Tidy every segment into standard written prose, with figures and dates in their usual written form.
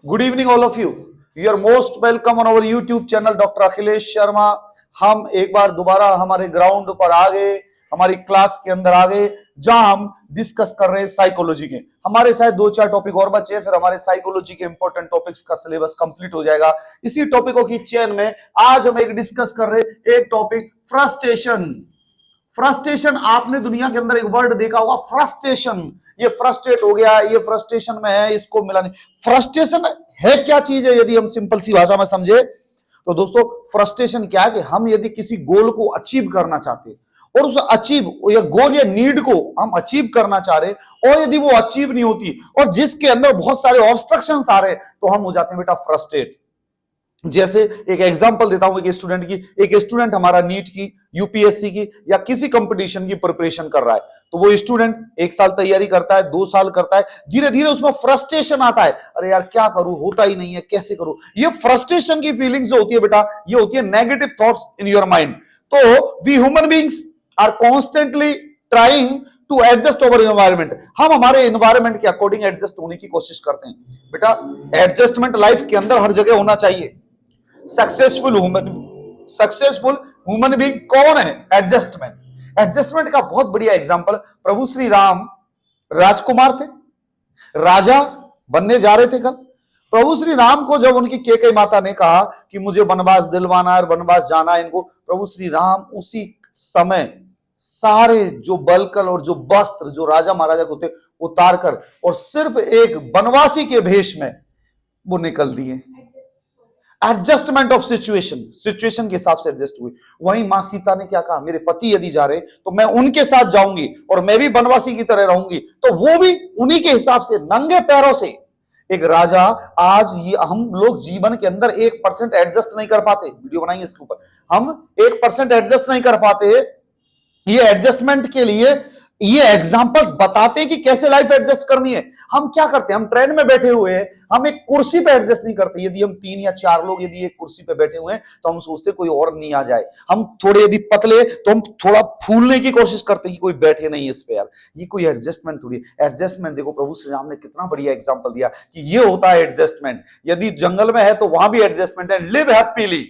Good evening all of you. You are most welcome on our YouTube channel doctor Akhilesh Sharma. हम एक बार दोबारा हमारे ground पर आ गए, हमारी क्लास के अंदर आ गए, जहां हम डिस्कस कर रहे हैं साइकोलॉजी के। हमारे शायद 2-4 टॉपिक और बचे, फिर हमारे साइकोलॉजी के इंपॉर्टेंट टॉपिक्स का सिलेबस कंप्लीट हो जाएगा। इसी टॉपिकों की चेन में आज हम एक डिस्कस कर रहे हैं एक टॉपिक, फ्रस्ट्रेशन। फ्रस्ट्रेशन, आपने दुनिया के अंदर एक वर्ड देखा होगा, फ्रस्ट्रेशन। ये फ्रस्ट्रेट हो गया, ये फ्रस्ट्रेशन में है, इसको मिला नहीं। फ्रस्ट्रेशन है क्या चीज है, यदि हम सिंपल सी भाषा में समझे तो दोस्तों, फ्रस्ट्रेशन क्या है कि हम यदि किसी गोल को अचीव करना चाहते हैं और उस अचीव या गोल या नीड को हम अचीव करना चाह रहे और यदि वो अचीव नहीं होती और जिसके अंदर बहुत सारे ऑब्स्ट्रक्शंस आ रहे तो हम हो जाते हैं बेटा फ्रस्ट्रेट। जैसे एक एग्जांपल देता हूं एक स्टूडेंट की। एक स्टूडेंट हमारा नीट की, यूपीएससी की या किसी कंपटीशन की प्रिपरेशन कर रहा है, तो वो स्टूडेंट 1 साल तैयारी करता है, 2 साल करता है, धीरे धीरे उसमें फ्रस्ट्रेशन आता है, अरे यार क्या करूं, होता ही नहीं है, कैसे करूं। ये फ्रस्ट्रेशन की फीलिंग्स जो होती है बेटा, ये होती है negative thoughts in your mind. तो we human beings are constantly trying to adjust over environment. हम हमारे एनवायरमेंट के अकॉर्डिंग एडजस्ट होने की कोशिश करते हैं बेटा। एडजस्टमेंट लाइफ के अंदर हर जगह होना चाहिए। सक्सेसफुल ह्यूमन बीइंग कौन है? एडजस्टमेंट। एडजस्टमेंट का बहुत बढ़िया एग्जांपल प्रभु श्री राम राजकुमार थे, राजा बनने जा रहे थे कल। प्रभु श्री राम को जब उनकी केकई माता ने कहा कि मुझे वनवास दिलवाना है, वनवास जाना है इनको, प्रभु श्री राम उसी समय सारे जो बलकल और जो वस्त्र जो राजा महाराजा को थे उतार कर और सिर्फ एक वनवासी के भेष में वो निकल दिए। एडजस्टमेंट ऑफ सिचुएशन के हिसाब से एडजस्ट हुई। वहीं मां सीता ने क्या कहा, मेरे पति यदि जा रहे तो मैं उनके साथ जाऊंगी और मैं भी वनवासी की तरह रहूंगी, तो वो भी उन्हीं के हिसाब से नंगे पैरों से। एक राजा, आज ये हम लोग जीवन के अंदर 1% एडजस्ट नहीं कर पाते, वीडियो बनाएंगे इसके ऊपर, हम 1% एडजस्ट नहीं कर पाते। ये एडजस्टमेंट के लिए ये एग्जांपल्स बताते हैं कि कैसे लाइफ एडजस्ट करनी है। हम क्या करते हैं, हम ट्रेन में बैठे हुए हैं, हम एक कुर्सी पे एडजस्ट नहीं करते। यदि हम 3 या 4 लोग यदि एक कुर्सी पे बैठे हुए हैं तो हम सोचते कोई और नहीं आ जाए। हम थोड़े यदि पतले तो हम थोड़ा फूलने की कोशिश करते हैं कि कोई बैठे नहीं इस पे यार। ये कोई एडजस्टमेंट थोड़ी। एडजस्टमेंट देखो, प्रभु श्री राम ने कितना बढ़िया एग्जाम्पल दिया कि ये होता है एडजस्टमेंट। यदि जंगल में है तो वहां भी एडजस्टमेंट है, लिव हैप्पीली।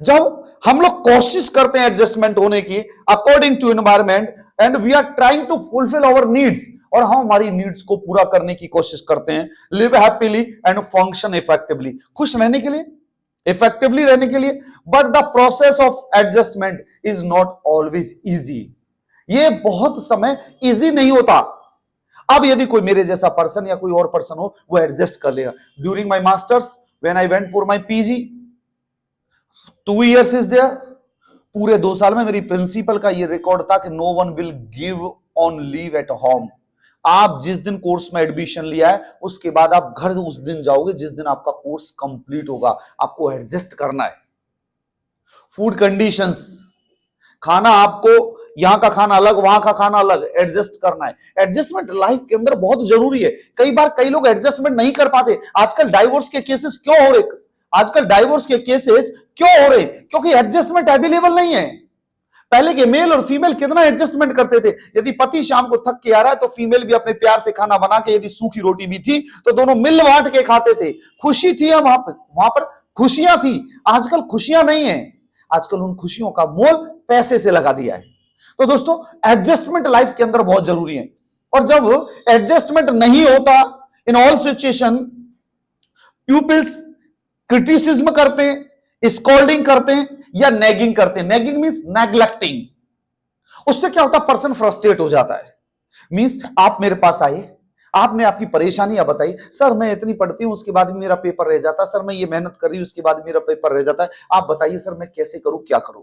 जब हम लोग कोशिश करते हैं एडजस्टमेंट होने की according to environment and we are trying to fulfil our needs, और हम हमारी नीड्स को पूरा करने की कोशिश करते हैं, live happily and function effectively, खुश रहने के लिए, इफेक्टिवली रहने के लिए। But the process of adjustment is not always easy. ये बहुत समय इजी नहीं होता। अब यदि कोई मेरे जैसा पर्सन या कोई और पर्सन हो, वो एडजस्ट कर लेगा। During my masters when I went for my PG, 2 years is there, पूरे 2 साल में मेरी प्रिंसिपल का ये रिकॉर्ड था कि no one will give on leave at home. आप जिस दिन कोर्स में एडमिशन लिया है उसके बाद आप घर उस दिन जाओगे जिस दिन आपका कोर्स कंप्लीट होगा। आपको एडजस्ट करना है। फूड कंडीशंस, खाना आपको यहां का खाना अलग, वहां का खाना अलग, एडजस्ट करना है। एडजस्टमेंट लाइफ के अंदर बहुत जरूरी है। कई बार कई लोग एडजस्टमेंट नहीं कर पाते। आजकल डाइवोर्स के केसेस क्यों हो रहे? आजकल डाइवोर्स के केसेस क्यों हो रहे? क्योंकि एडजस्टमेंट अवेलेबल नहीं है। पहले के मेल और फीमेल कितना एडजस्टमेंट करते थे। यदि पति शाम को थक के आ रहा है तो फीमेल भी अपने प्यार से खाना बना के, यदि सूखी रोटी भी थी तो दोनों मिल बांट के खाते थे। खुशी थी, हम वहां पर खुशियां थी। आजकल खुशियां नहीं है। आजकल उन खुशियों का मोल पैसे से लगा दिया है। तो दोस्तों, एडजस्टमेंट लाइफ के अंदर बहुत जरूरी है। और जब एडजस्टमेंट नहीं होता, in all situation pupils criticism करते हैं, स्कोल्डिंग करते हैं या नेगिंग करते हैं। Nagging means neglecting. उससे क्या होता है, पर्सन फ्रस्ट्रेट हो जाता है। मींस आप मेरे पास आए, आपने आपकी परेशानियां बताई, सर मैं इतनी पढ़ती हूं उसके बाद भी मेरा पेपर रह जाता है, सर मैं ये मेहनत कर रही हूं उसके बाद मेरा पेपर रह जाता है, आप बताइए सर मैं कैसे करूं, क्या करूं।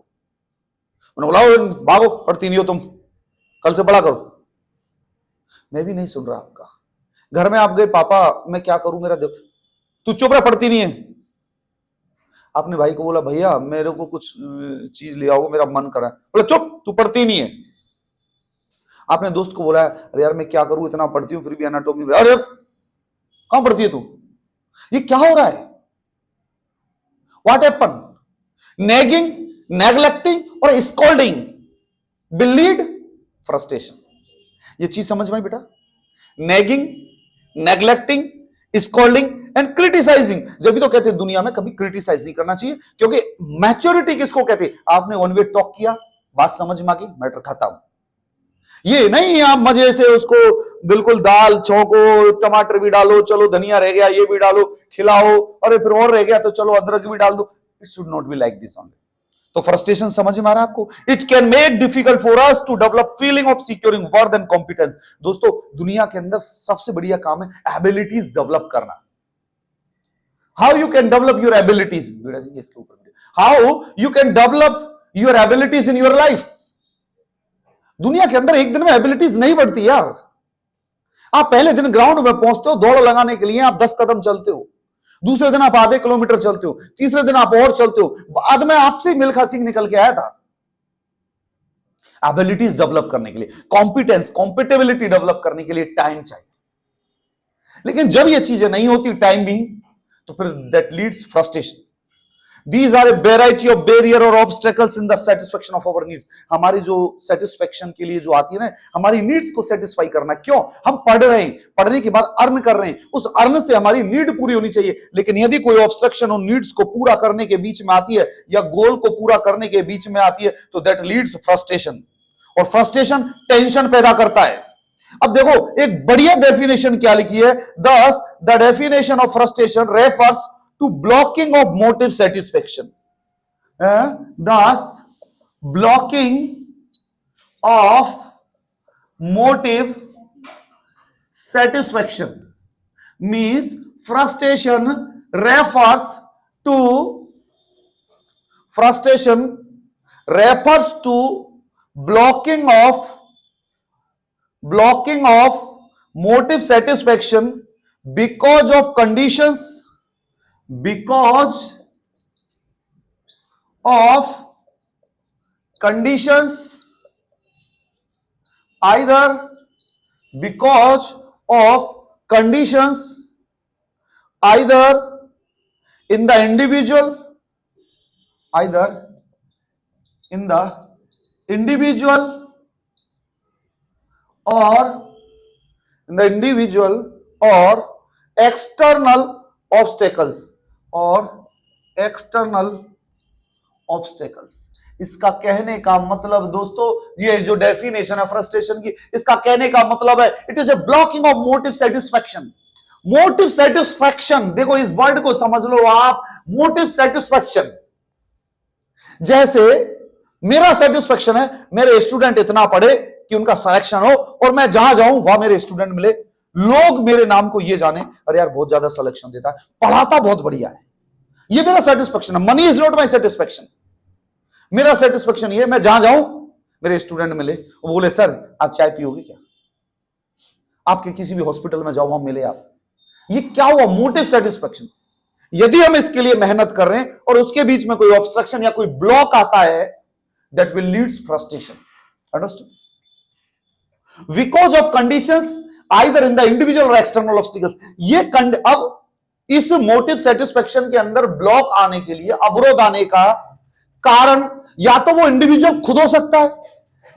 उन्होंने बोला भागो, पढ़ती नहीं हो तुम, कल से पढ़ा करो। मैं भी नहीं सुन रहा आपका। घर में आप गए, पापा मैं क्या करूं, मेरा तू चुप रह, पढ़ती नहीं है। आपने भाई को बोला भैया मेरे को कुछ चीज ले आओ, मेरा मन कर रहा है। बोला चुप, तू पढ़ती नहीं है। आपने दोस्त को बोला अरे यार मैं क्या करूं, इतना पढ़ती हूं फिर भी एनाटॉमी, अरे कहां पढ़ती है तू, ये क्या हो रहा है, व्हाट हैपन। नेगिंग, नेग्लेक्टिंग और स्कोल्डिंग विल लीड फ्रस्ट्रेशन। ये चीज समझ में बेटा। Nagging, neglecting, scolding and criticising. जब भी तो कहते हैं दुनिया में कभी क्रिटिसाइज नहीं करना चाहिए, क्योंकि मैच्योरिटी किसको कहते हैं? आपने वन वे टॉक किया, बात समझ में आ गई, मैटर खत्म। ये नहीं आप मजे से उसको बिल्कुल दाल छौंको, टमाटर भी डालो, चलो धनिया रह गया ये भी डालो, खिलाओ, अरे फिर और रह गया तो चलो अदरक भी डाल दो। It should not be like this only. तो फ्रस्ट्रेशन समझ में आ रहा है आपको? It can make difficult for us to develop feeling of securing worth and competence. दोस्तों दुनिया के अंदर सबसे बढ़िया काम है एबिलिटीज डेवलप करना। How you can develop your abilities, इसके ऊपर how you can develop your abilities in your life. दुनिया के अंदर एक दिन में एबिलिटीज नहीं बढ़ती यार। आप पहले दिन ग्राउंड में पहुंचते हो दौड़ लगाने के लिए, आप 10 कदम चलते हो, दूसरे दिन आप आधे किलोमीटर चलते हो, तीसरे दिन आप और चलते हो। बाद में आपसे मिल्खा सिंह निकल के आया था। एबिलिटीज डेवलप करने के लिए, कॉम्पिटेंस कॉम्पिटेबिलिटी डेवलप करने के लिए टाइम चाहिए। लेकिन जब ये चीजें नहीं होती टाइम भी, तो फिर that leads frustration. These are a variety of barrier or obstacles in the satisfaction of our needs। हमारी जो सेटिस्फेक्शन के लिए जो आती है ना, हमारी नीड्स को सेटिस्फाई करना। क्यों? हम पढ़ रहे हैं, पढ़ने के बाद अर्न कर रहे हैं, उस अर्न से हमारी नीड पूरी होनी चाहिए। लेकिन यदि कोई ऑब्स्ट्रक्शन उन नीड्स को पूरा करने के बीच में आती है या गोल को पूरा करने के बीच में आती है, तो दैट लीड्स फ्रस्ट्रेशन, और फ्रस्ट्रेशन टेंशन पैदा करता है। अब देखो एक बढ़िया डेफिनेशन क्या लिखी है, thus the definition of frustration refers to blocking of motive satisfaction। thus blocking of motive satisfaction means frustration refers to blocking of motive satisfaction because of conditions either because of conditions either in the individual or external obstacles। इसका कहने का मतलब दोस्तों, ये जो definition है frustration की, इसका कहने का मतलब है it is a blocking of motive satisfaction. Motive satisfaction, देखो इस वर्ड को समझ लो आप, मोटिव सेटिस्फैक्शन। जैसे मेरा सेटिस्फैक्शन है मेरे स्टूडेंट इतना पढ़े कि उनका सिलेक्शन हो और मैं जहां जाऊं वहां मेरे स्टूडेंट मिले, लोग मेरे नाम को ये जाने, अरे यार बहुत ज्यादा सिलेक्शन देता है, पढ़ाता बहुत बढ़िया है, ये मेरा सेटिस्फैक्शन है। Money is not my satisfaction. मेरा सेटिस्फैक्शन ये, मैं जहां जाऊं मेरे स्टूडेंट मिले, वो बोले सर आप चाय पियोगे क्या, आपके किसी भी हॉस्पिटल में जाओ वहां मिले आप। ये क्या हुआ? Motive satisfaction. यदि हम इसके लिए मेहनत कर रहे हैं और उसके बीच में कोई ऑब्स्ट्रक्शन या कोई ब्लॉक आता है, that will leads frustration. Understood? Because of conditions either in the individual और एक्सटर्नल ऑब्स्टिकल्स। ये अब इस मोटिव सेटिस्फैक्शन के अंदर ब्लॉक आने के लिए, अवरोध आने का कारण या तो वो इंडिविजुअल खुद हो सकता है,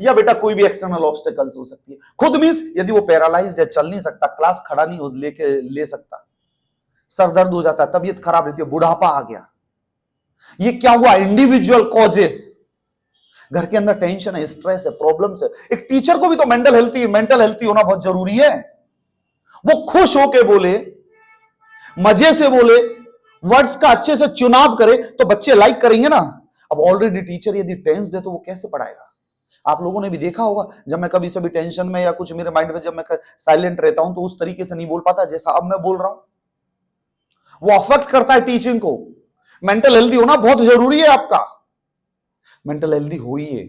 या बेटा कोई भी एक्सटर्नल ऑब्स्टिकल्स हो सकती है। खुद मींस यदि वो पैरालाइज्ड है, चल नहीं सकता, क्लास खड़ा नहीं ले सकता, सर दर्द हो जाता है, तबीयत खराब रहती है, बुढ़ापा आ गया, ये क्या हुआ? Individual causes. घर के अंदर टेंशन है, स्ट्रेस है, प्रॉब्लम्स है। एक टीचर को भी तो मेंटल हेल्थी होना बहुत जरूरी है। वो खुश होके बोले, मजे से बोले, वर्ड्स का अच्छे से चुनाव करे तो बच्चे लाइक करेंगे ना। अब ऑलरेडी टीचर यदि टेंस्ड है तो वो कैसे पढ़ाएगा? आप लोगों ने भी देखा होगा, जब मैं कभी सभी टेंशन में या कुछ मेरे माइंड में जब मैं साइलेंट रहता हूं तो उस तरीके से नहीं बोल पाता जैसा अब मैं बोल रहा हूं। वो अफेक्ट करता है टीचिंग को। मेंटल हेल्दी होना बहुत जरूरी है आपका, मेंटल हेल्दी होइए।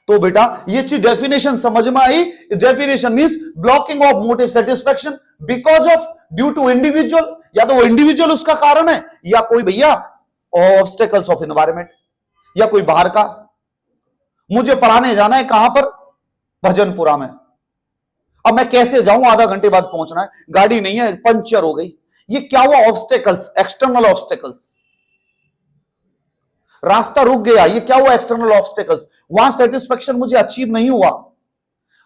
तो बेटा ये चीज डेफिनेशन समझ में आई। Definition means blocking of motive satisfaction because of due to individual, या तो वो इंडिविजुअल उसका कारण है, या कोई भैया ऑब्स्टेकल्स ऑफ एनवायरमेंट, या कोई बाहर का। मुझे पढ़ाने जाना है कहां पर? भजनपुरा में। अब मैं कैसे जाऊं? आधा घंटे बाद पहुंचना है, गाड़ी नहीं है, पंचर हो गई। ये क्या हुआ? Obstacles, external obstacles. रास्ता रुक गया, ये क्या हुआ? External obstacles. वहां सेटिस्फेक्शन मुझे अचीव नहीं हुआ।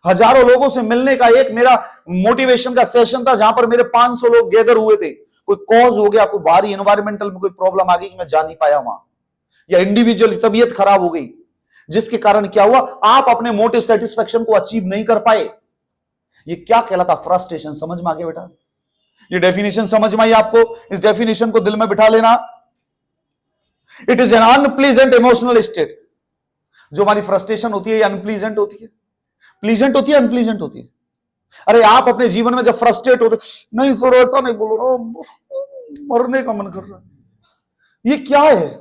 हजारों लोगों से मिलने का एक मेरा मोटिवेशन का सेशन था, जहां पर मेरे 500 लोग गैदर हुए थे। कोई कॉज हो गया, कोई बाहरी एनवायरमेंटल में कोई प्रॉब्लम आ गई कि मैं जा नहीं पाया वहां, या इंडिविजुअली तबीयत खराब हो गई, जिसके कारण क्या हुआ, आप अपने मोटिव सेटिस्फेक्शन को अचीव नहीं कर पाए। ये क्या कहलाता? फ्रस्ट्रेशन। समझ में आ गया बेटा? ये डेफिनेशन समझ में आई आपको? इस डेफिनेशन को दिल में बिठा लेना। It is an unpleasant emotional state. जो हमारी फ्रस्ट्रेशन होती है, ये अनप्लीजेंट होती है। प्लीजेंट होती है, अनप्लीजेंट होती है। अरे आप अपने जीवन में जब फ्रस्ट्रेट होते, नहीं सर ऐसा नहीं बोलो ना, मरने का मन कर रहा है, ये क्या है?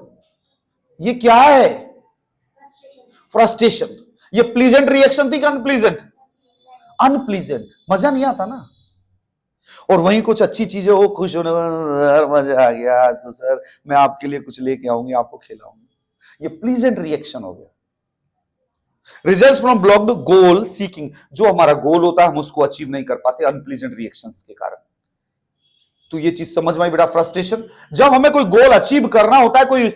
ये क्या है? फ्रस्ट्रेशन। ये प्लीजेंट रिएक्शन थी कि अनप्लीजेंट? अनप्लीजेंट। मजा नहीं आता ना। और वहीं कुछ अच्छी चीजें हो, खुश होने, सर मजा आ गया तो सर मैं आपके लिए कुछ लेके आऊंगी, आपको खिलाऊंगी, ये प्लीजेंट रिएक्शन हो गया। Results from blocked goal seeking. जो हमारा गोल होता है हम उसको अचीव नहीं कर पाते अनप्लीजेंट रिएक्शंस के कारण। तो ये चीज समझ में आई बेटा? फ्रस्ट्रेशन। जब हमें कोई गोल अचीव करना होता है, कोई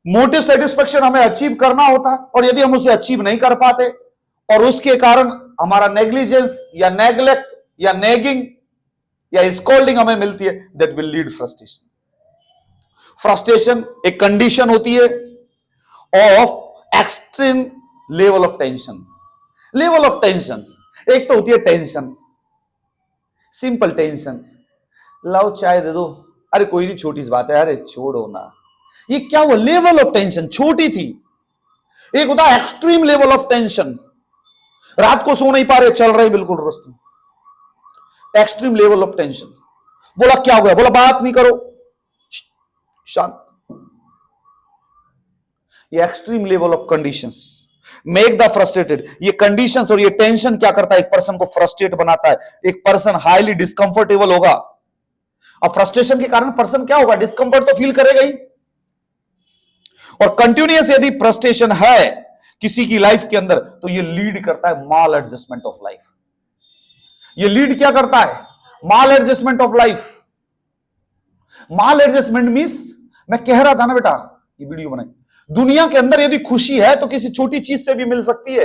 मोटिव सेटिस्फेक्शन हमें अचीव करना होता है, और यदि हम उसे अचीव नहीं कर पाते और उसके कारण हमारा नेग्लिजेंस या नेग्लेक्ट या नेगिंग या स्कोल्डिंग हमें मिलती है, that will lead frustration. Frustration एक कंडीशन होती है of extreme level of tension. Level of tension एक तो होती है टेंशन, सिंपल टेंशन, लाओ चाय दे दो, अरे कोई नहीं छोटी सी बात है, अरे छोड़ो ना, ये क्या हुआ? लेवल ऑफ टेंशन छोटी थी। एक होता है एक्सट्रीम लेवल ऑफ टेंशन, रात को सो नहीं पा रहे, चल रहे बिल्कुल रस्ते, एक्सट्रीम लेवल ऑफ टेंशन। बोला क्या हुआ? बोला बात नहीं करो, शांत। ये extreme level of conditions make the frustrated. ये कंडीशंस और ये टेंशन क्या करता है? एक पर्सन को फ्रस्ट्रेट बनाता है। एक पर्सन हाईली डिस्कंफर्टेबल होगा। अब फ्रस्ट्रेशन के कारण पर्सन क्या होगा? डिस्कंफर्ट तो फील करेगा ही। और कंटिन्यूअस यदि फ्रस्ट्रेशन है किसी की लाइफ के अंदर, तो ये लीड करता है माल एडजस्टमेंट ऑफ लाइफ। ये लीड क्या करता है? Maladjustment of life. Maladjustment means, मैं कह रहा था ना बेटा, ये वीडियो बनाई, दुनिया के अंदर यदि खुशी है तो किसी छोटी चीज से भी मिल सकती है,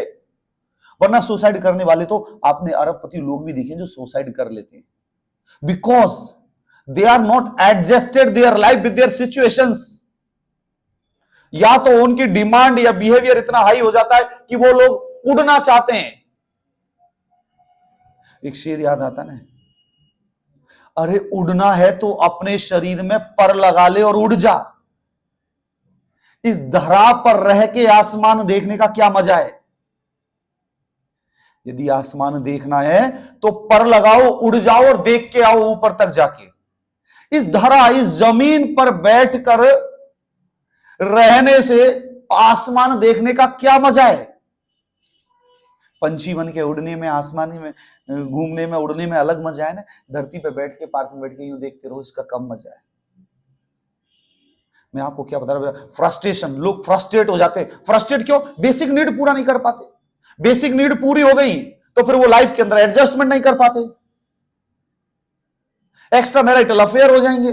वरना सुसाइड करने वाले तो आपने अरबपति लोग भी देखे जो सुसाइड कर लेते हैं, because they are not adjusted their life with their situations. या तो उनकी डिमांड या बिहेवियर इतना हाई हो जाता है कि वो लोग उड़ना चाहते हैं। एक शेर याद आता ना, अरे उड़ना है तो अपने शरीर में पर लगा ले और उड़ जा। इस धरा पर रह के आसमान देखने का क्या मजा है? यदि आसमान देखना है तो पर लगाओ, उड़ जाओ और देख के आओ ऊपर तक जाके। इस धरा, इस जमीन पर बैठकर रहने से आसमान देखने का क्या मजा है? पंछी बन के उड़ने में, आसमानी में घूमने में, उड़ने में अलग मजा है ना। धरती पे बैठ के, पार्क में बैठ के यूं देखते रहो, इसका कम मजा है। मैं आपको क्या बता रहा हूं? फ्रस्ट्रेशन, लोग फ्रस्ट्रेट हो जाते हैं। फ्रस्ट्रेट क्यों? बेसिक नीड पूरा नहीं कर पाते। बेसिक नीड पूरी हो गई तो फिर वो लाइफ के अंदर एडजस्टमेंट नहीं कर पाते, एक्स्ट्रा मैरिटल अफेयर हो जाएंगे,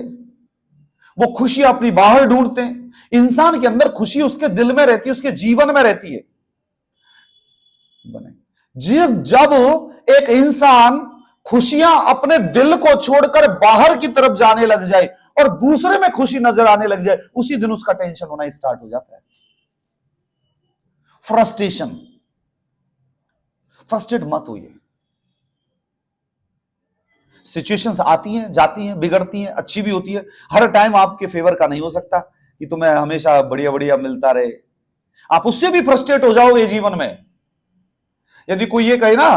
वो खुशी अपनी बाहर ढूंढते हैं। इंसान के अंदर खुशी उसके दिल में रहती है, उसके जीवन में रहती है। जब एक इंसान खुशियां अपने दिल को छोड़कर बाहर की तरफ जाने लग जाए और दूसरे में खुशी नजर आने लग जाए, उसी दिन उसका टेंशन होना स्टार्ट हो जाता है। फ्रस्ट्रेशन। फ्रस्ट्रेट मत होइए। सिचुएशंस आती हैं, जाती हैं, बिगड़ती हैं, अच्छी भी होती है। हर टाइम आपके फेवर का नहीं हो सकता कि तुम्हें हमेशा बढ़िया बढ़िया मिलता रहे। आप उससे भी फ्रस्ट्रेट हो जाओगे जीवन में। यदि कोई ये कहे ना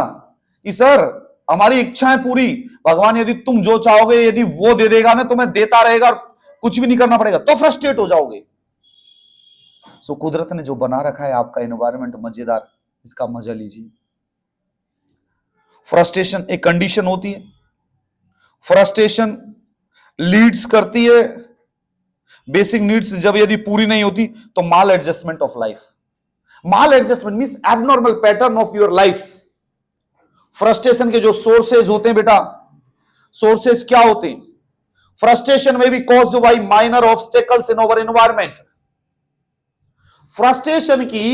कि सर हमारी इच्छाएं पूरी, भगवान यदि तुम जो चाहोगे यदि वो दे देगा ना, तुम्हें देता रहेगा और कुछ भी नहीं करना पड़ेगा, तो फ्रस्ट्रेट हो जाओगे। सो कुदरत ने जो बना रखा है आपका एनवायरनमेंट मजेदार, इसका मजा लीजिए। फ्रस्ट्रेशन एक कंडीशन होती है। फ्रस्ट्रेशन लीड्स करती है, बेसिक नीड्स जब यदि पूरी नहीं होती तो maladjustment of life. Maladjustment means abnormal pattern of your life. Frustration के जो सोर्सेज होते हैं बेटा, सोर्सेज क्या होते हैं? फ्रस्ट्रेशन में be caused by minor obstacles in our environment. Frustration की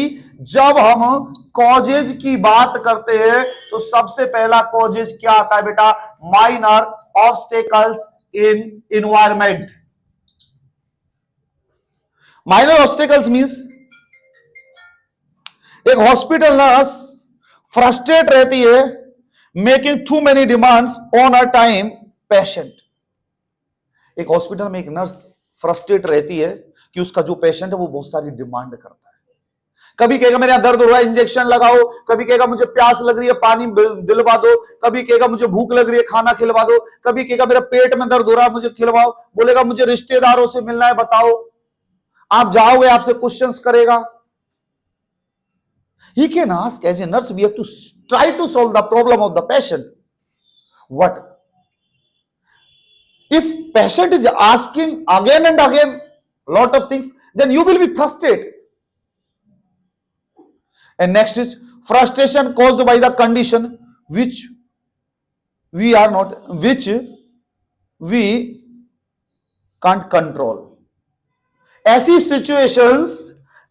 जब हम कॉजेज की बात करते हैं तो सबसे पहला कॉजेज क्या आता है बेटा? Minor obstacles in environment. Minor obstacles means एक हॉस्पिटल नर्स फ्रस्ट्रेट रहती है making too many demands on a time patient. एक हॉस्पिटल में एक नर्स फ्रस्ट्रेट रहती है कि उसका जो पेशेंट है वो बहुत सारी डिमांड करता है। कभी कहेगा मेरे यहां दर्द हो रहा है, इंजेक्शन लगाओ। कभी कहेगा मुझे प्यास लग रही है, पानी दिलवा दो। कभी कहेगा मुझे भूख लग रही है, खाना खिलवा दो। कभी कहेगा मेरा पेट में दर्द हो रहा है, मुझे खिलवाओ। बोलेगा मुझे रिश्तेदारों से मिलना है, बताओ। आप जाओगे, आपसे क्वेश्चंस करेगा। He can ask as a nurse, we have to try to solve the problem of the patient. What? If patient is asking again and again lot of things, then you will be frustrated. And next is frustration caused by the condition which we can't control. ऐसी situations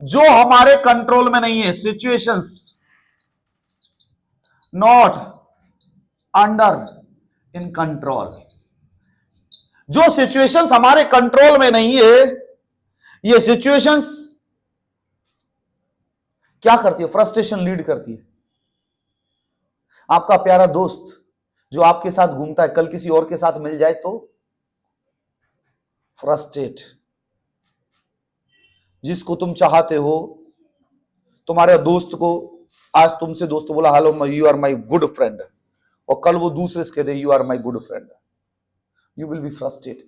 जो हमारे control में नहीं है, situations not under in control. जो situations हमारे control में नहीं है, ये सिचुएशंस क्या करती है? फ्रस्ट्रेशन लीड करती है। आपका प्यारा दोस्त जो आपके साथ घूमता है, कल किसी और के साथ मिल जाए तो फ्रस्ट्रेट। जिसको तुम चाहते हो, तुम्हारे दोस्त को आज तुमसे दोस्त बोला hello you are my good friend, और कल वो दूसरे से कहते you are my good friend, you will be frustrated.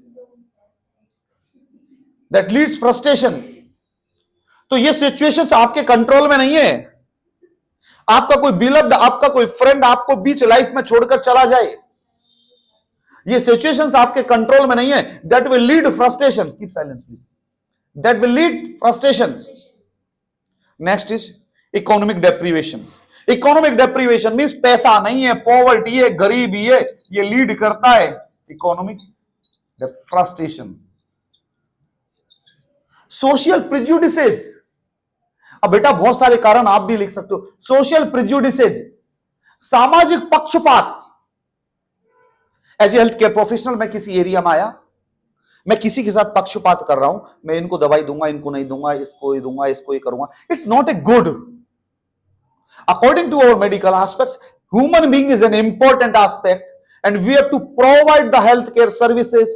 That leads frustration. तो ये सिचुएशंस आपके कंट्रोल में नहीं है। आपका कोई बिलव्ड, आपका कोई फ्रेंड आपको बीच लाइफ में छोड़कर चला जाए, ये सिचुएशंस आपके कंट्रोल में नहीं है। That will lead frustration. Keep silence please. That will lead frustration. Next is economic deprivation. Economic deprivation means पैसा नहीं है, पॉवर्टी है, गरीबी है, ये लीड करता है इकोनॉमिक फ्रस्ट्रेशन। Social prejudices. अब बेटा बहुत सारे कारण आप भी लिख सकते हो। सोशल प्रिजुडिसेस, सामाजिक पक्षपात। As a health care professional मैं किसी एरिया में आया, मैं किसी के साथ पक्षपात कर रहा हूं, मैं इनको दवाई दूंगा, इनको नहीं दूंगा, इसको ही दूंगा, इसको ही करूंगा। It's not a good. According to our medical aspects, human being is an important aspect and we have to provide the health care services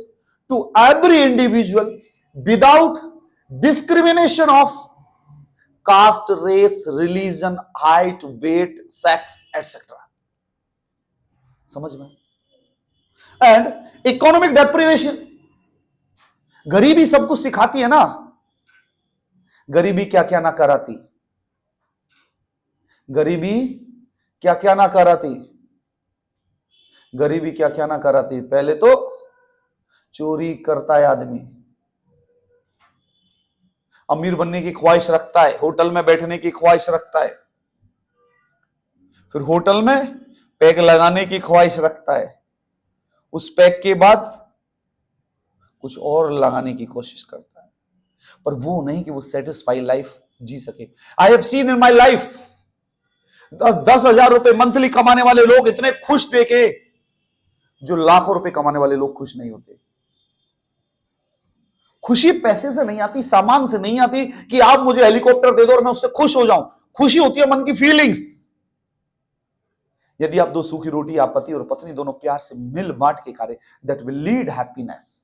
to every individual without discrimination of caste, race, religion, height, weight, sex etcetera. समझ में? And economic deprivation, गरीबी सब कुछ सिखाती है ना। गरीबी क्या क्या ना कराती, गरीबी क्या क्या ना कराती, गरीबी क्या क्या ना कराती। पहले तो चोरी करता है आदमी, अमीर बनने की ख्वाहिश रखता है, होटल में बैठने की ख्वाहिश रखता है, फिर होटल में पैक लगाने की ख्वाहिश रखता है, उस पैक के बाद कुछ और लगाने की कोशिश करता है, पर वो नहीं कि वो सेटिस्फाई लाइफ जी सके। I have seen in my life 10,000 रुपए मंथली कमाने वाले लोग इतने खुश देखे जो लाखों रुपए कमाने वाले लोग खुश नहीं होते। खुशी पैसे से नहीं आती, सामान से नहीं आती कि आप मुझे हेलीकॉप्टर दे दो और मैं उससे खुश हो जाऊं। खुशी होती है मन की फीलिंग्स। यदि आप दो सूखी रोटी, आप पति और पत्नी दोनों प्यार से मिल बांट के खा रहे, दैट विल लीड हैप्पीनेस।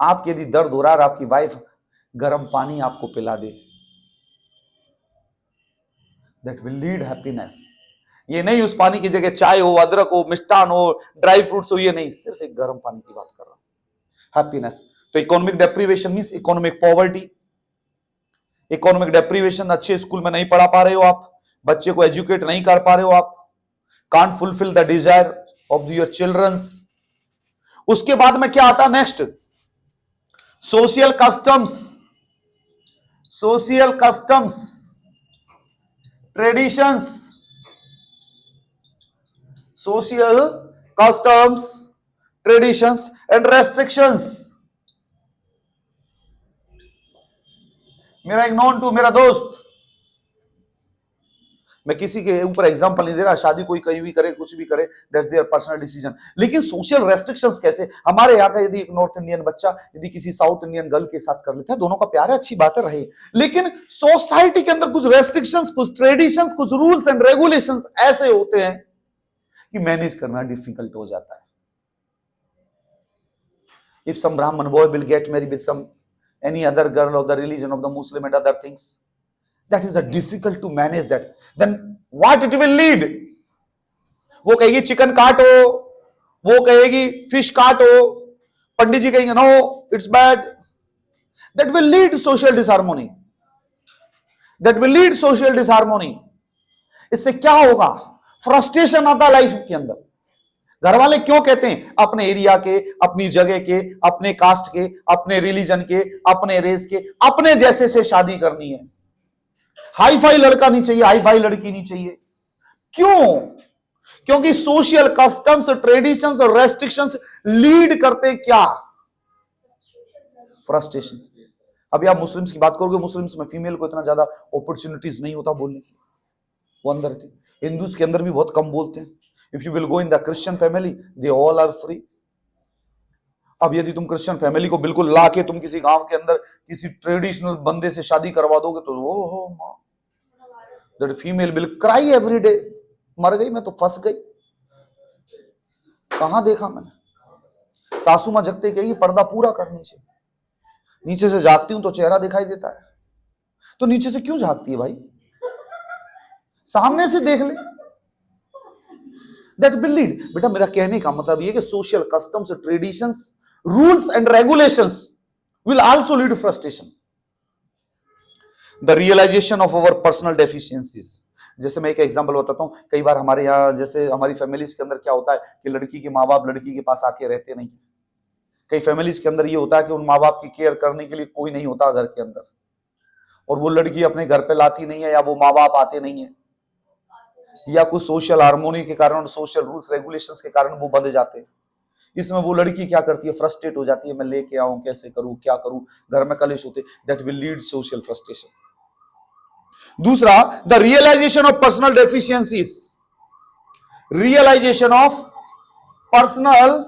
आपके यदि दर्द हो रहा है, आपकी वाइफ गर्म पानी आपको पिला दे, दैट विल लीड हैप्पीनेस। ये नहीं उस पानी की जगह चाय हो, अदरक हो, मिष्टान हो, ड्राई फ्रूट्स हो, ये नहीं, सिर्फ एक गर्म पानी की बात कर रहा हूं। हैप्पीनेस। तो economic deprivation means economic poverty. Economic deprivation, अच्छे स्कूल में नहीं पढ़ा पा रहे हो आप, बच्चे को एजुकेट नहीं कर पा रहे हो आप, can't fulfil the desire of your childrens. उसके बाद में क्या आता है next? Social customs, social customs, traditions, social customs, traditions and restrictions. मेरा एक नॉन टू मेरा दोस्त, मैं किसी के ऊपर एग्जांपल नहीं दे रहा, शादी कोई कहीं भी करे कुछ भी करे, दैट्स देयर पर्सनल डिसीजन। लेकिन सोशल रेस्ट्रिक्शंस कैसे, हमारे यहाँ का यदि एक नॉर्थ इंडियन बच्चा यदि किसी साउथ इंडियन गर्ल के साथ कर लेता है, दोनों का प्यार है, अच्छी बात है रही, लेकिन सोसाइटी के अंदर कुछ रेस्ट्रिक्शंस, कुछ ट्रेडिशंस, कुछ रूल्स एंड रेगुलेशंस ऐसे होते हैं कि मैनेज करना डिफिकल्ट हो जाता है। If some Brahmin boy will get married with some any other girl of the religion of the Muslim and other things, that is difficult to manage that, then what it will lead, वो कहेगी chicken काटो, वो कहेगी fish काटो, पंडित जी कहेंगे no it's bad, that will lead social disharmony, that will lead social disharmony। इससे क्या होगा, फ्रस्ट्रेशन आता लाइफ के अंदर। घर वाले क्यों कहते हैं, अपने एरिया के, अपनी जगह के, अपने कास्ट के, अपने रिलीजन के, अपने रेस के, अपने जैसे से शादी करनी है, हाई फाई लड़का नहीं चाहिए, हाई फाई लड़की नहीं चाहिए। क्यों? क्योंकि सोशल कस्टम्स, ट्रेडिशंस और रेस्ट्रिक्शंस लीड करते क्या, फ्रस्ट्रेशन। अभी आप मुस्लिम्स की बात करोगे, मुस्लिम्स में फीमेल को इतना ज्यादा अपॉर्चुनिटीज नहीं होता बोलने की, वो अंदर थे। हिंदूज के अंदर भी बहुत कम बोलते हैं। If you will go in the Christian family, they all are free। अब यदि तुम क्रिश्चियन फैमिली को बिल्कुल ला के तुम किसी गांव के अंदर किसी ट्रेडिशनल बंदे से शादी करवा दोगे तो ओ हो मां, that female will cry every day, मर गई मैं तो फंस गई। कहां देखा मैंने, सासू मां जगते कहेगी पर्दा पूरा कर नीचे, नीचे से जागती हूं तो चेहरा दिखाई देता है, तो नीचे से क्यों जागती है भाई, सामने से देख ले। That will lead, बेटा मेरा कहने का मतलब ये कि social customs, traditions, rules and regulations will also lead to frustration। The realization of our personal deficiencies। जैसे मैं एक एग्जांपल बताता हूं, कई बार हमारे यहाँ जैसे हमारी फैमिलीज के अंदर क्या होता है कि लड़की के माँ बाप लड़की के पास आके रहते नहीं। कई फैमिलीज के अंदर ये होता है कि उन माँ बाप की केयर करने के लिए कोई नहीं होता घर के अंदर, और वो लड़की अपने घर पे लाती नहीं है, या वो माँ बाप आते नहीं है, या कुछ सोशल हार्मोनी के कारण, सोशल रूल्स रेगुलेशंस के कारण वो बंध जाते हैं। इसमें वो लड़की क्या करती है, फ्रस्ट्रेट हो जाती है, मैं लेके आऊं, कैसे करूं, क्या करूं, घर में कलेश होते, that will lead social frustration. दूसरा, the realisation of personal deficiencies. Realisation of personal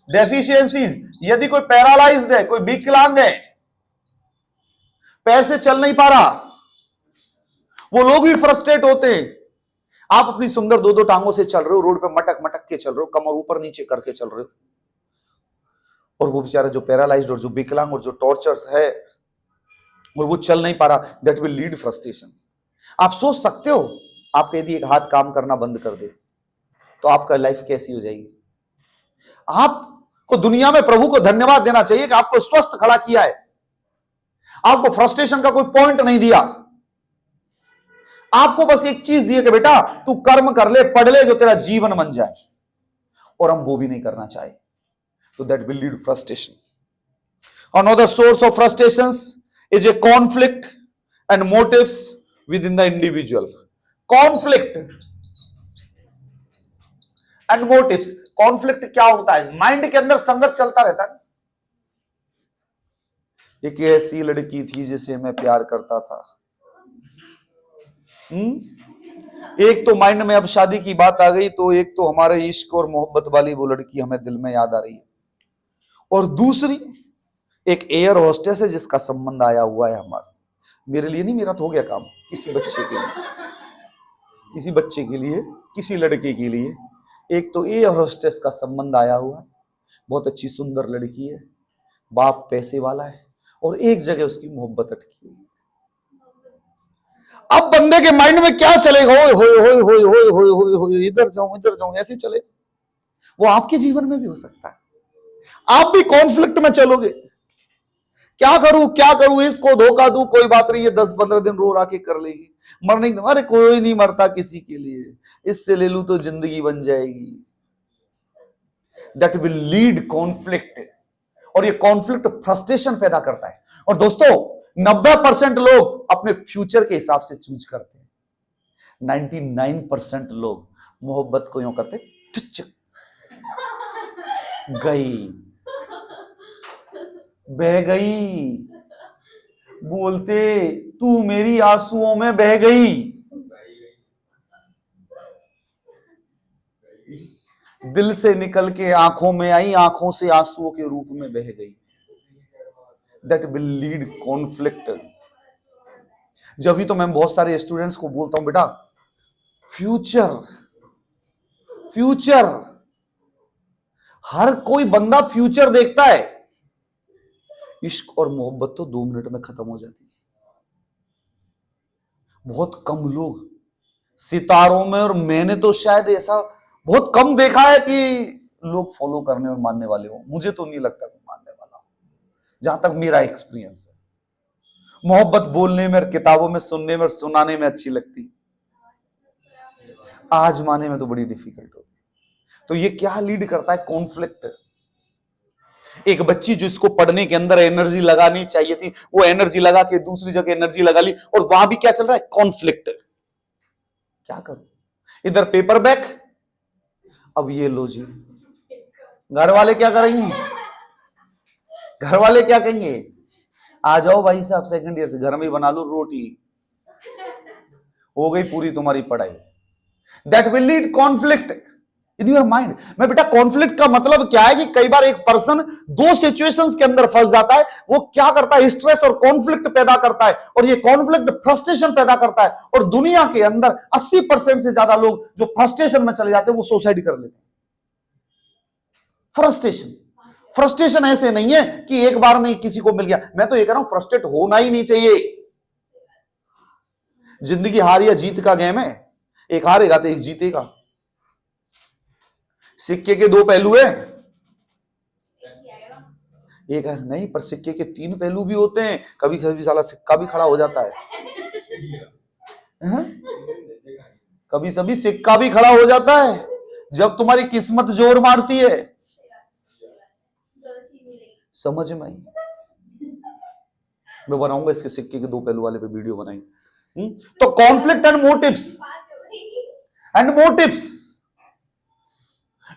deficiencies, यदि कोई पैरालाइज्ड है, कोई विकलांग है, पैर से चल नहीं पा रहा, वो लोग भी फ्रस्ट्रेट होते हैं। आप अपनी सुंदर दो दो टांगों से चल रहे हो, रोड पे मटक मटक के चल रहे हो, कमर ऊपर नीचे करके चल रहे हो, और वो बेचारा जो पैरालाइज्ड और जो विकलांग और जो टॉर्चर्स है और वो चल नहीं पा रहा, दैट विल लीड फ्रस्ट्रेशन। आप सोच सकते हो, आपका यदि एक हाथ काम करना बंद कर दे तो आपका लाइफ कैसी हो जाएगी। आपको दुनिया में प्रभु को धन्यवाद देना चाहिए कि आपको स्वस्थ खड़ा किया है, आपको फ्रस्ट्रेशन का कोई पॉइंट नहीं दिया, आपको बस एक चीज दी है कि बेटा तू कर्म कर ले, पढ़ ले, जो तेरा जीवन बन जाए, और हम वो भी नहीं करना चाहे, तो that will lead frustration. Another source of frustrations is a conflict and motives within the individual. Conflict and motives, conflict क्या होता है, माइंड के अंदर संघर्ष चलता रहता है। एक ऐसी लड़की थी जिसे मैं प्यार करता था, एक तो माइंड में अब शादी की बात आ गई, तो एक तो हमारे इश्क और मोहब्बत वाली वो लड़की हमें दिल में याद आ रही है, और दूसरी एक एयर होस्टेस है जिसका संबंध आया हुआ है हमारा। मेरे लिए नहीं, मेरा तो हो गया काम, किसी बच्चे के लिए, किसी बच्चे के लिए, किसी लड़के के लिए एक तो एयर होस्टेस का संबंध आया हुआ है, बहुत अच्छी सुंदर लड़की है, बाप पैसे वाला है, और एक जगह उसकी मोहब्बत अटकी हुई। अब बंदे के माइंड में क्या चलेगा, होय होय होय होय होय होय होय होय, इधर जाऊं ऐसे चले। वो आपके जीवन में भी हो सकता है, आप भी कॉन्फ्लिक्ट में चलोगे, क्या करूं, इसको धोखा दूं, कोई बात नहीं, ये 10-15 दिन रो रा के कर लेगी, मरने की, अरे कोई नहीं मरता किसी के लिए, इससे ले लूं तो जिंदगी बन जाएगी। दैट विल लीड कॉन्फ्लिक्ट, और ये कॉन्फ्लिक्ट फ्रस्ट्रेशन पैदा करता है। और दोस्तों 90% लोग अपने फ्यूचर के हिसाब से चूज करते हैं, 99% लोग मोहब्बत को यूं करते, गई बह गई, बोलते तू मेरी आंसुओं में बह गई, दिल से निकल के आंखों में आई, आंखों से आंसुओं के रूप में बह गई। That will lead conflict. जब भी तो मैं बहुत सारे स्टूडेंट्स को बोलता हूं, बेटा फ्यूचर फ्यूचर, हर कोई बंदा फ्यूचर देखता है। इश्क और मोहब्बत तो 2 मिनट में खत्म हो जाती है। बहुत कम लोग सितारों में, और मैंने तो शायद ऐसा बहुत कम देखा है कि लोग फॉलो करने और मानने वाले हो। मुझे तो नहीं लगता कि मानने वाला हो, जहां तक मेरा एक्सपीरियंस है। मोहब्बत बोलने में और किताबों में सुनने में और सुनाने में अच्छी लगती, आजमाने में तो बड़ी डिफिकल्ट होती। तो ये क्या लीड करता है? कॉन्फ्लिक्ट। एक बच्ची जिसको पढ़ने के अंदर एनर्जी लगानी चाहिए थी, वो एनर्जी लगा के दूसरी जगह एनर्जी लगा ली, और वहां भी क्या चल रहा है? कॉन्फ्लिक्ट। क्या करूं? इधर पेपर बैक, अब ये लो जी। घर वाले क्या करेंगे? घर वाले क्या कहेंगे? आ जाओ भाई साहब सेकंड ईयर से, घर में ही बना लो रोटी, हो गई पूरी तुम्हारी पढ़ाई। That will lead conflict in your mind. मैं बेटा कॉन्फ्लिक्ट का मतलब क्या है कि कई बार एक पर्सन 2 सिचुएशंस के अंदर फंस जाता है। वो क्या करता है? स्ट्रेस और कॉन्फ्लिक्ट पैदा करता है, और ये कॉन्फ्लिक्ट फ्रस्ट्रेशन पैदा करता है। और दुनिया के अंदर 80% से ज्यादा लोग जो फ्रस्ट्रेशन में चले जाते हैं वो सुसाइड कर लेते हैं। फ्रस्ट्रेशन, फ्रस्ट्रेशन ऐसे नहीं है कि एक बार में किसी को मिल गया। मैं तो ये कह रहा हूं फ्रस्ट्रेट होना ही नहीं चाहिए। जिंदगी हार या जीत का गेम है, एक हारेगा तो एक जीतेगा। सिक्के के 2 पहलू है, एक है नहीं, पर सिक्के के 3 पहलू भी होते हैं। कभी कभी साला सिक्का भी खड़ा हो जाता है, कभी सभी सिक्का भी खड़ा हो जाता है जब तुम्हारी किस्मत जोर मारती है। समझ में आई? मैं बनाऊंगा इसके सिक्के के 2 पहलू वाले पे वीडियो बनाएंगे। तो कॉन्फ्लिक्ट एंड मोटिव्स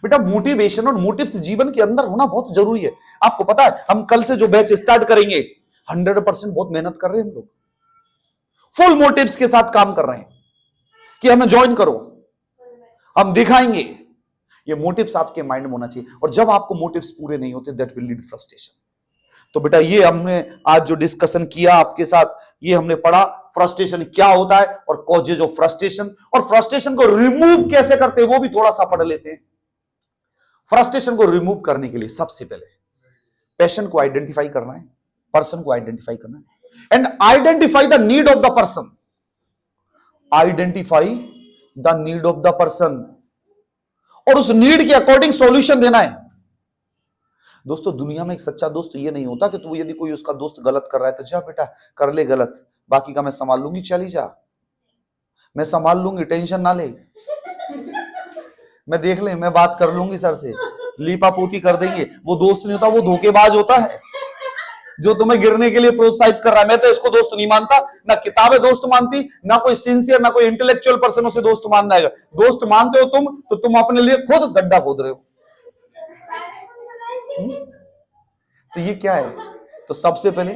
बेटा, मोटिवेशन और मोटिव्स जीवन के अंदर होना बहुत जरूरी है। आपको पता है हम कल से जो बैच स्टार्ट करेंगे 100% बहुत मेहनत कर रहे हैं हम लोग, फुल मोटिव्स के साथ काम कर रहे हैं कि हमें ज्वाइन करो, हम दिखाएंगे। ये मोटिव्स आपके माइंड में होना चाहिए, और जब आपको मोटिव्स पूरे नहीं होते दैट विल लीड फ्रस्ट्रेशन। तो बेटा ये हमने आज जो डिस्कशन किया आपके साथ, ये हमने पढ़ा फ्रस्ट्रेशन क्या होता है और कॉजेज ऑफ फ्रस्ट्रेशन, और फ्रस्ट्रेशन को रिमूव कैसे करते हैं वो भी थोड़ा सा पढ़ लेते हैं। फ्रस्ट्रेशन को रिमूव करने के लिए सबसे पहले पैशन को आइडेंटिफाई करना है, पर्सन को आइडेंटिफाई करना है, and identify the need of the person. Identify the need of the person, और उस नीड के अकॉर्डिंग सॉल्यूशन देना है। दोस्तों दुनिया में एक सच्चा दोस्त ये नहीं होता कि तू यदि कोई उसका दोस्त गलत कर रहा है तो जा बेटा कर ले गलत, बाकी का मैं संभाल लूंगी, चली जा, मैं संभाल लूंगी, टेंशन ना ले, मैं देख ले, मैं बात कर लूंगी सर से, लीपा पोती कर देंगे। वो दोस्त नहीं होता, वो धोखेबाज होता है जो तुम्हें गिरने के लिए प्रोत्साहित कर रहा है। मैं तो इसको दोस्त नहीं मानता, ना किताबें दोस्त मानती, ना कोई सिंसियर, ना कोई इंटेलेक्चुअल पर्सन उसे दोस्त मानना है। दोस्त मानते हो तुम तो तुम अपने लिए खुद गड्ढा खोद रहे हो। तो ये क्या है? तो सबसे पहले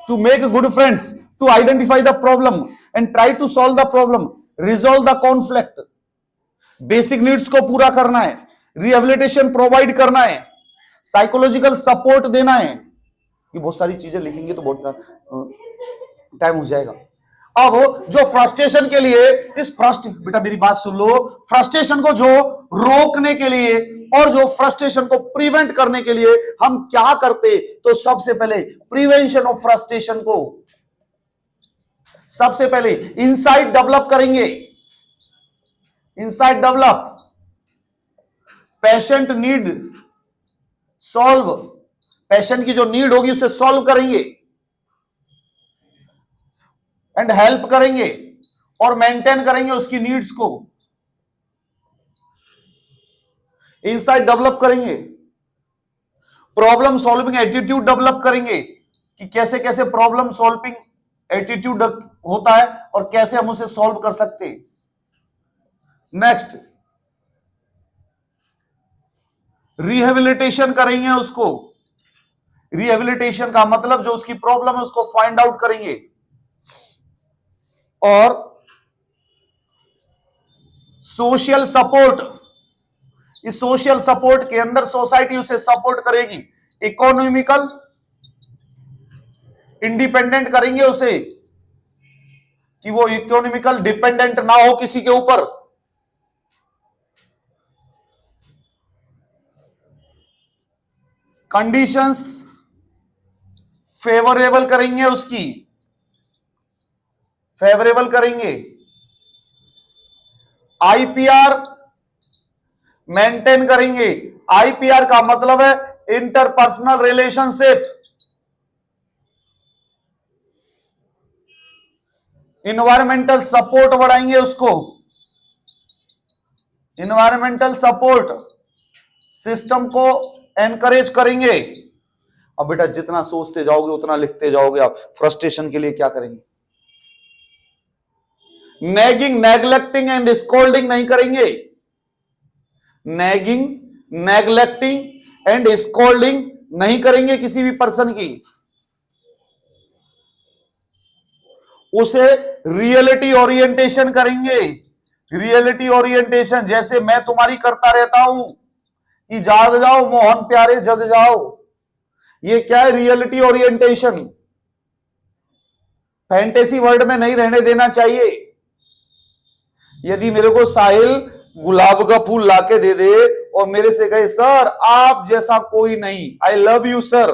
to make good friends, to identify the problem and try to solve the problem, resolve the conflict, basic needs को पूरा करना है, रिहेबिलिटेशन प्रोवाइड करना है, साइकोलॉजिकल सपोर्ट देना है। ये बहुत सारी चीजें लिखेंगे तो बहुत टाइम हो जाएगा। अब जो फ्रस्ट्रेशन के लिए बेटा मेरी बात सुन लो, फ्रस्ट्रेशन को जो रोकने के लिए और जो फ्रस्ट्रेशन को प्रिवेंट करने के लिए हम क्या करते, तो सबसे पहले प्रिवेंशन ऑफ फ्रस्ट्रेशन को सबसे पहले इनसाइट डेवलप करेंगे। Insight develop, patient need solve, patient की जो नीड होगी उसे सॉल्व करेंगे एंड हेल्प करेंगे और मेंटेन करेंगे उसकी नीड्स को। इनसाइट डेवलप करेंगे, प्रॉब्लम सॉल्विंग एटीट्यूड डेवलप करेंगे कि कैसे कैसे प्रॉब्लम सॉल्विंग एटीट्यूड होता है और कैसे हम उसे सॉल्व कर सकते हैं। नेक्स्ट रिहेबिलिटेशन करेंगे उसको, रिहेबिलिटेशन का मतलब जो उसकी प्रॉब्लम है उसको फाइंड आउट करेंगे, और सोशल सपोर्ट, इस सोशल सपोर्ट के अंदर सोसाइटी उसे सपोर्ट करेगी, इकोनॉमिकल इंडिपेंडेंट करेंगे उसे कि वो इकोनॉमिकल डिपेंडेंट ना हो किसी के ऊपर, कंडीशंस फेवरेबल करेंगे, उसकी फेवरेबल करेंगे, आईपीआर मेंटेन करेंगे। आईपीआर का मतलब है इंटरपर्सनल रिलेशनशिप, इन्वायरमेंटल सपोर्ट बढ़ाएंगे उसको, इन्वायरमेंटल सपोर्ट सिस्टम को एनकरेज करेंगे। अब बेटा जितना सोचते जाओगे उतना लिखते जाओगे आप, फ्रस्ट्रेशन के लिए क्या करेंगे, नैगिंग, नेग्लेक्टिंग एंड स्कोल्डिंग नहीं करेंगे, नैगिंग, नेग्लेक्टिंग एंड स्कोल्डिंग नहीं करेंगे किसी भी पर्सन की, उसे रियलिटी ओरिएंटेशन करेंगे, रियलिटी ओरिएंटेशन, जैसे मैं तुम्हारी करता रहता हूं कि जाग जाओ मोहन प्यारे जग जाओ, ये क्या है, रियलिटी ओरिएंटेशन, फैंटेसी वर्ल्ड में नहीं रहने देना चाहिए। यदि मेरे को साहिल गुलाब का फूल लाके दे दे और मेरे से कहे सर आप जैसा कोई नहीं, आई लव यू सर,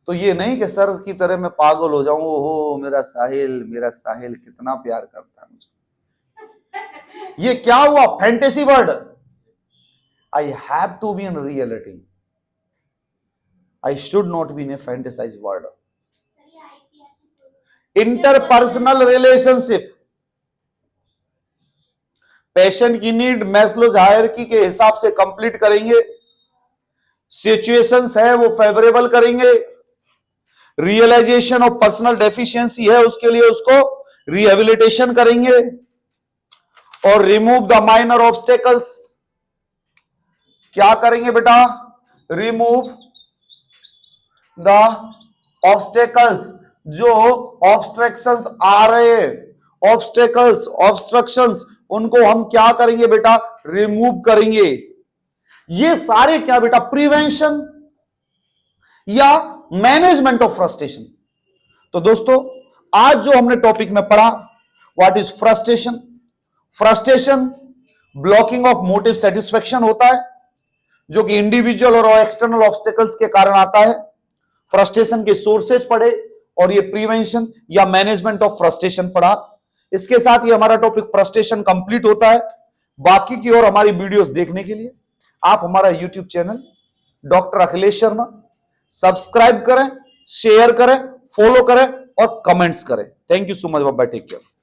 तो ये नहीं कि सर की तरह मैं पागल हो जाऊं, ओहो मेरा साहिल कितना प्यार करता है मुझे, ये क्या हुआ, fantasy world. I have to be in reality, I should not be in a fantasize world. Interpersonal relationship, patient की नीड मैस्लोज हायरार्की के हिसाब से कंप्लीट करेंगे, सिचुएशंस है वो फेवरेबल करेंगे, रियलाइजेशन ऑफ पर्सनल डेफिशिएंसी है उसके लिए उसको रिहेबिलिटेशन करेंगे, और रिमूव द माइनर ऑब्स्टेकल्स, क्या करेंगे बेटा, रिमूव द ऑब्स्टेकल्स, जो ऑब्स्ट्रक्शंस आ रहे हैं, ऑब्स्टेकल्स, ऑब्स्ट्रक्शंस, उनको हम क्या करेंगे बेटा, रिमूव करेंगे। ये सारे क्या बेटा, प्रिवेंशन या मैनेजमेंट ऑफ फ्रस्ट्रेशन। तो दोस्तों आज जो हमने टॉपिक में पढ़ा, what is frustration, frustration blocking of motive satisfaction होता है, जो कि इंडिविजुअल और एक्सटर्नल ऑब्स्टेकल्स के कारण आता है। फ्रस्ट्रेशन के सोर्सेज पढ़े और ये प्रिवेंशन या मैनेजमेंट ऑफ फ्रस्ट्रेशन पढ़ा। इसके साथ ही हमारा टॉपिक फ्रस्ट्रेशन कंप्लीट होता है। बाकी की और हमारी वीडियोस देखने के लिए आप हमारा YouTube channel doctor Akhilesh Sharma subscribe करें, शेयर करें, फॉलो करें और कमेंट्स करें। Thank you so much, bye, take care.